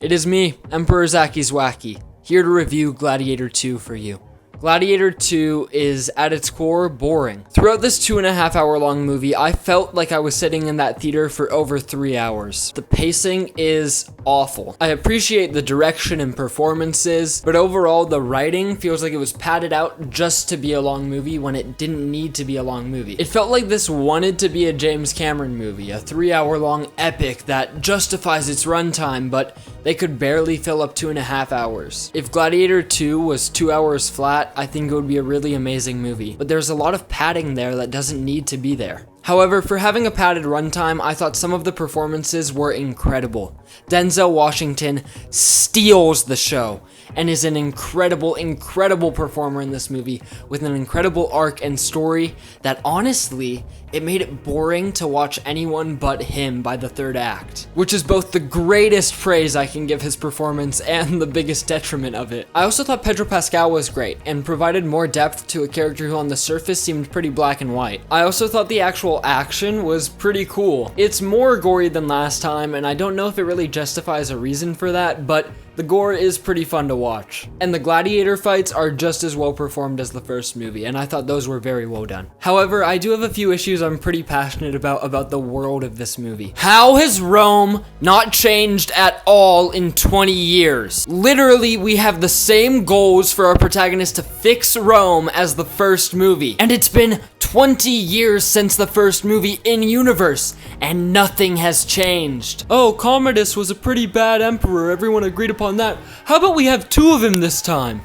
It is me, Emperor ZakysWacky, here to review Gladiator 2 for you. Gladiator 2 is, at its core, boring. Throughout this 2.5 hour long movie, I felt like I was sitting in that theater for over 3 hours. The pacing is awful. I appreciate the direction and performances, but overall the writing feels like it was padded out just to be a long movie when it didn't need to be a long movie. It felt like this wanted to be a James Cameron movie, a 3 hour long epic that justifies its runtime, but they could barely fill up 2.5 hours. If Gladiator 2 was 2 hours flat, I think it would be a really amazing movie, but there's a lot of padding there that doesn't need to be there. However, for having a padded runtime, I thought some of the performances were incredible. Denzel Washington steals the show and is an incredible performer in this movie with an incredible arc and story that honestly, it made it boring to watch anyone but him by the third act, which is both the greatest praise I can give his performance and the biggest detriment of it. I also thought Pedro Pascal was great and provided more depth to a character who on the surface seemed pretty black and white. I also thought the actual action was pretty cool. It's more gory than last time, and I don't know if it really justifies a reason for that, but the gore is pretty fun to watch. And the gladiator fights are just as well performed as the first movie, and I thought those were very well done. However, I do have a few issues I'm pretty passionate about the world of this movie. How has Rome not changed at all in 20 years? Literally, we have the same goals for our protagonist to fix Rome as the first movie, and it's been 20 years since the first movie in universe, and nothing has changed. Oh, Commodus was a pretty bad emperor, everyone agreed upon that. How about we have 2 of him this time?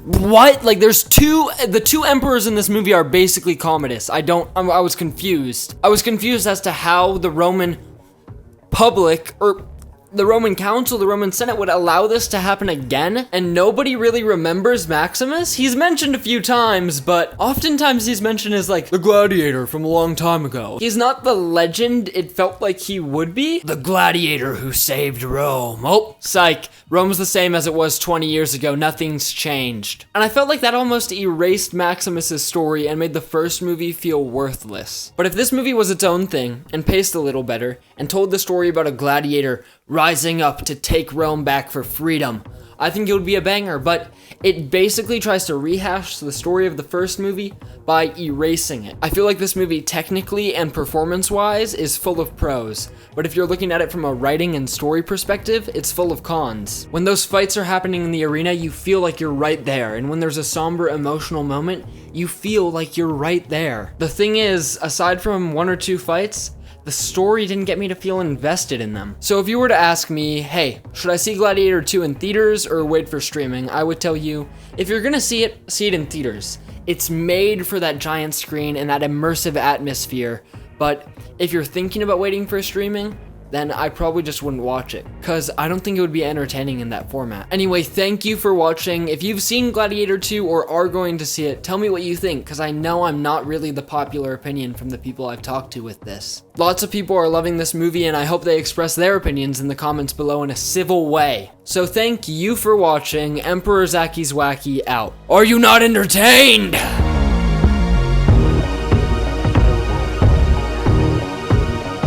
What? Like, the two emperors in this movie are basically Commodus. I was confused. I was confused as to how the Roman public, or the Roman Council, the Roman Senate would allow this to happen again, and nobody really remembers Maximus. He's mentioned a few times, but oftentimes he's mentioned as like the gladiator from a long time ago. He's not the legend it felt like he would be. The gladiator who saved Rome. Oh, psych. Rome's the same as it was 20 years ago. Nothing's changed. And I felt like that almost erased Maximus's story and made the first movie feel worthless. But if this movie was its own thing and paced a little better and told the story about a gladiator rising up to take Rome back for freedom, I think it would be a banger, but it basically tries to rehash the story of the first movie by erasing it. I feel like this movie technically and performance-wise is full of pros, but if you're looking at it from a writing and story perspective, it's full of cons. When those fights are happening in the arena, you feel like you're right there, and when there's a somber emotional moment, you feel like you're right there. The thing is, aside from 1 or 2 fights, the story didn't get me to feel invested in them. So if you were to ask me, hey, should I see Gladiator 2 in theaters or wait for streaming, I would tell you, if you're gonna see it in theaters. It's made for that giant screen and that immersive atmosphere, but if you're thinking about waiting for streaming, then I probably just wouldn't watch it, because I don't think it would be entertaining in that format. Anyway, thank you for watching. If you've seen Gladiator 2 or are going to see it, tell me what you think, because I know I'm not really the popular opinion from the people I've talked to with this. Lots of people are loving this movie, and I hope they express their opinions in the comments below in a civil way. So thank you for watching. Emperor ZakysWacky out. Are you not entertained?